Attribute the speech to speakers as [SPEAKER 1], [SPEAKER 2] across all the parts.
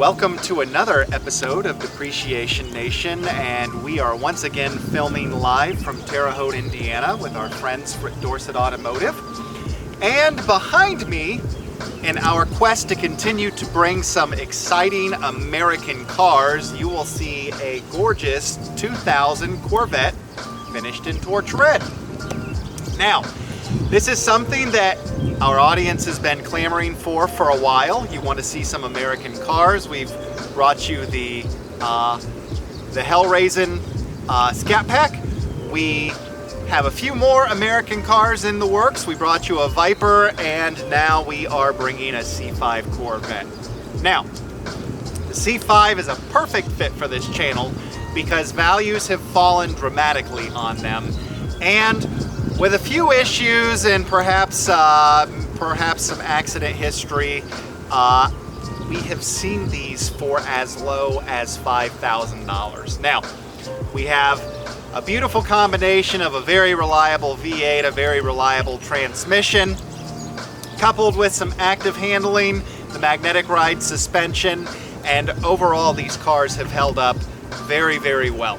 [SPEAKER 1] Welcome to another episode of Depreciation Nation, and we are once again filming live from Terre Haute, Indiana with our friends at Dorsett Automotive. And behind me, in our quest to continue to bring some exciting American cars, you will see a gorgeous 2000 Corvette finished in torch red. Now, this is something that our audience has been clamoring for a while. You want to see some American cars. We've brought you the Hellraisin Scat Pack. We have a few more American cars in the works. We brought you a Viper, and now we are bringing a C5 Corvette. Now, the C5 is a perfect fit for this channel because values have fallen dramatically on them, and with a few issues and perhaps some accident history, we have seen these for as low as $5,000. Now, we have a beautiful combination of a very reliable V8, a very reliable transmission, coupled with some active handling, the magnetic ride suspension, and overall these cars have held up very, very well.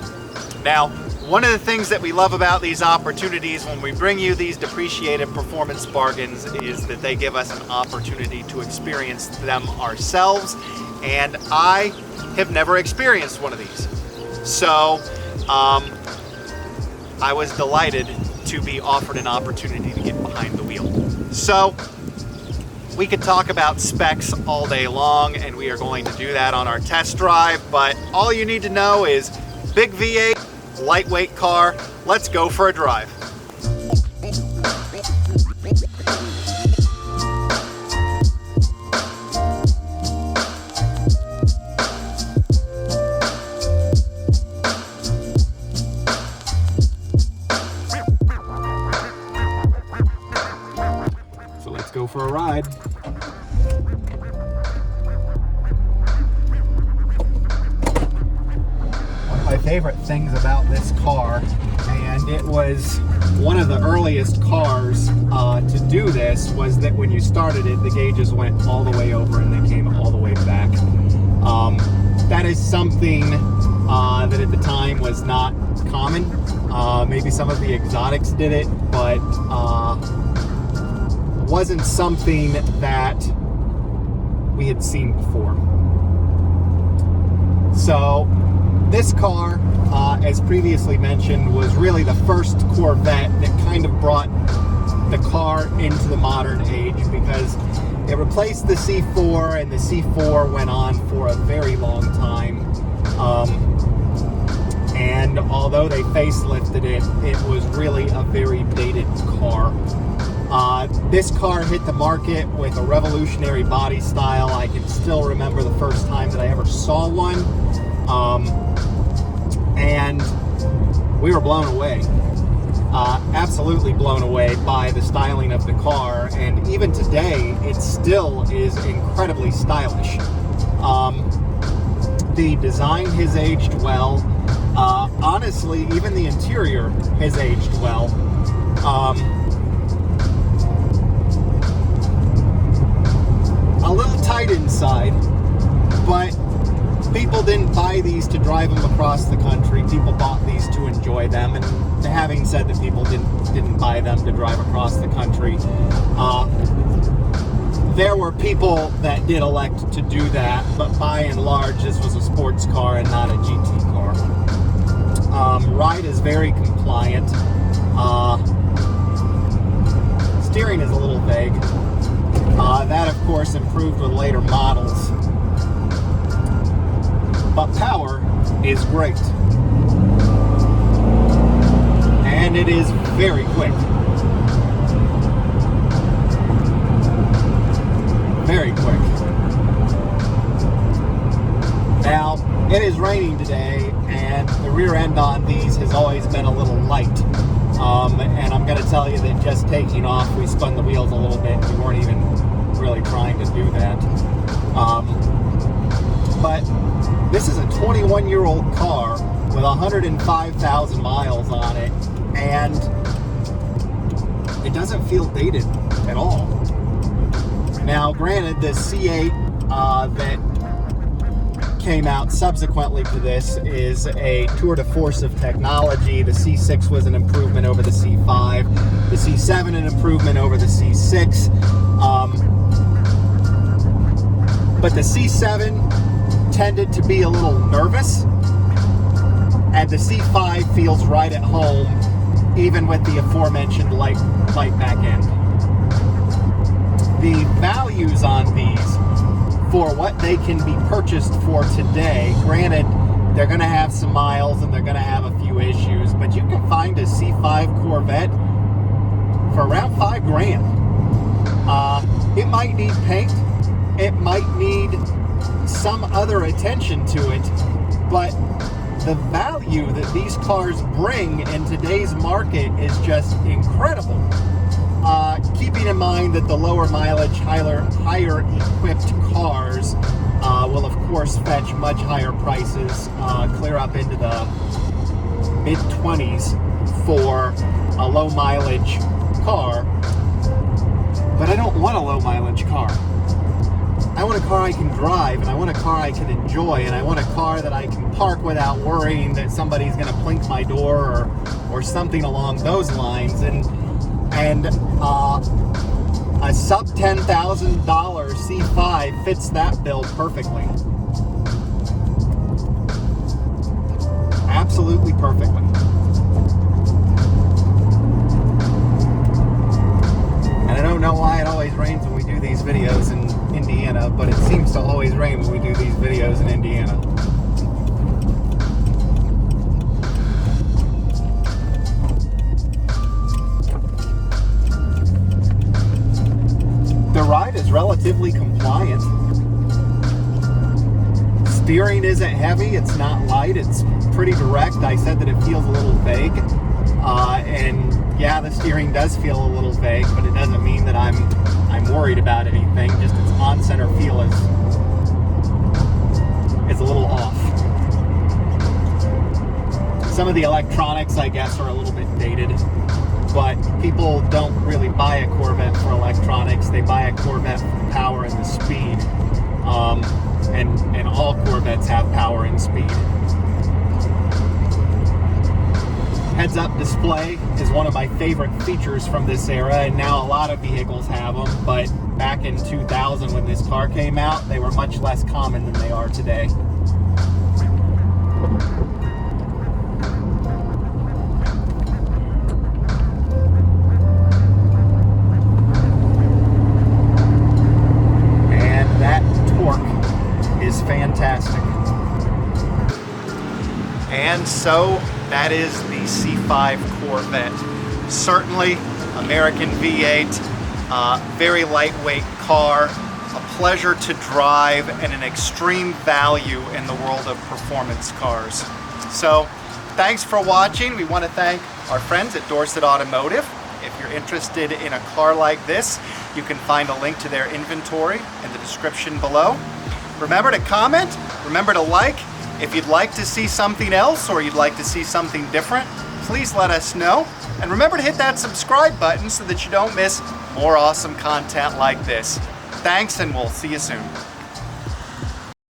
[SPEAKER 1] Now, one of the things that we love about these opportunities when we bring you these depreciated performance bargains is that they give us an opportunity to experience them ourselves, and I have never experienced one of these. So I was delighted to be offered an opportunity to get behind the wheel. So we could talk about specs all day long, and we are going to do that on our test drive, but all you need to know is big V8, lightweight car. Let's go for a drive. So let's go for a ride. My favorite things about this car, and it was one of the earliest cars to do this, was that when you started it, the gauges went all the way over and they came all the way back. That is something that at the time was not common. Maybe some of the exotics did it, but wasn't something that we had seen before. So this car, as previously mentioned, was really the first Corvette that kind of brought the car into the modern age, because it replaced the C4, and the C4 went on for a very long time. And although they facelifted it, it was really a very dated car. This car hit the market with a revolutionary body style. I can still remember the first time that I ever saw one. And we were blown away, absolutely blown away by the styling of the car, and even today it still is incredibly stylish. The design has aged well. Honestly, even the interior has aged well. A little tight inside, but people didn't buy these to drive them across the country. People bought these to enjoy them, and having said that people didn't buy them to drive across the country, there were people that did elect to do that, but by and large this was a sports car and not a GT car. Ride is very compliant. Steering is a little vague. That of course improved with later models. But power is great. And it is very quick. Very quick. Now, it is raining today, and the rear end on these has always been a little light. And I'm going to tell you that just taking off, we spun the wheels a little bit. We weren't even really trying to do that. But this is a 21-year-old car with 105,000 miles on it, and it doesn't feel dated at all. Now, granted, the C8 that came out subsequently to this is a tour de force of technology. The C6 was an improvement over the C5. The C7 an improvement over the C6. But the C7 tended to be a little nervous, and the C5 feels right at home, even with the aforementioned light back end. The values on these for what they can be purchased for today, granted, they're going to have some miles and they're going to have a few issues, but you can find a C5 Corvette for around $5,000. It might need paint, it might need some other attention to it, but the value that these cars bring in today's market is just incredible. Keeping in mind that the lower mileage, higher equipped cars will of course fetch much higher prices, clear up into the mid-20s for a low mileage car. But I don't want a low mileage car. I want a car I can drive, and I want a car I can enjoy, and I want a car that I can park without worrying that somebody's going to plink my door or something along those lines. And a sub $10,000 C5 fits that bill perfectly. Absolutely perfectly. And I don't know why it always rains when we do these videos in Indiana, but it seems to always rain when we do these videos in Indiana. The ride is relatively compliant. Steering isn't heavy, it's not light, it's pretty direct. I said that it feels a little vague. And yeah, the steering does feel a little vague, but it doesn't mean that I'm worried about anything. Just its on-center feel is a little off. Some of the electronics, I guess, are a little bit dated, but people don't really buy a Corvette for electronics. They buy a Corvette for the power and the speed. And all Corvettes have power and speed. Heads-up display is one of my favorite features from this era, and now a lot of vehicles have them, but back in 2000 when this car came out, they were much less common than they are today. And that torque is fantastic. And so that is the C5 Corvette. Certainly American V8, very lightweight car, a pleasure to drive, and an extreme value in the world of performance cars. So thanks for watching. We want to thank our friends at Dorsett Automotive. If you're interested in a car like this, you can find a link to their inventory in the description below. Remember to comment, remember to like. If you'd like to see something else or you'd like to see something different, please let us know. And remember to hit that subscribe button so that you don't miss more awesome content like this. Thanks, and we'll see you soon.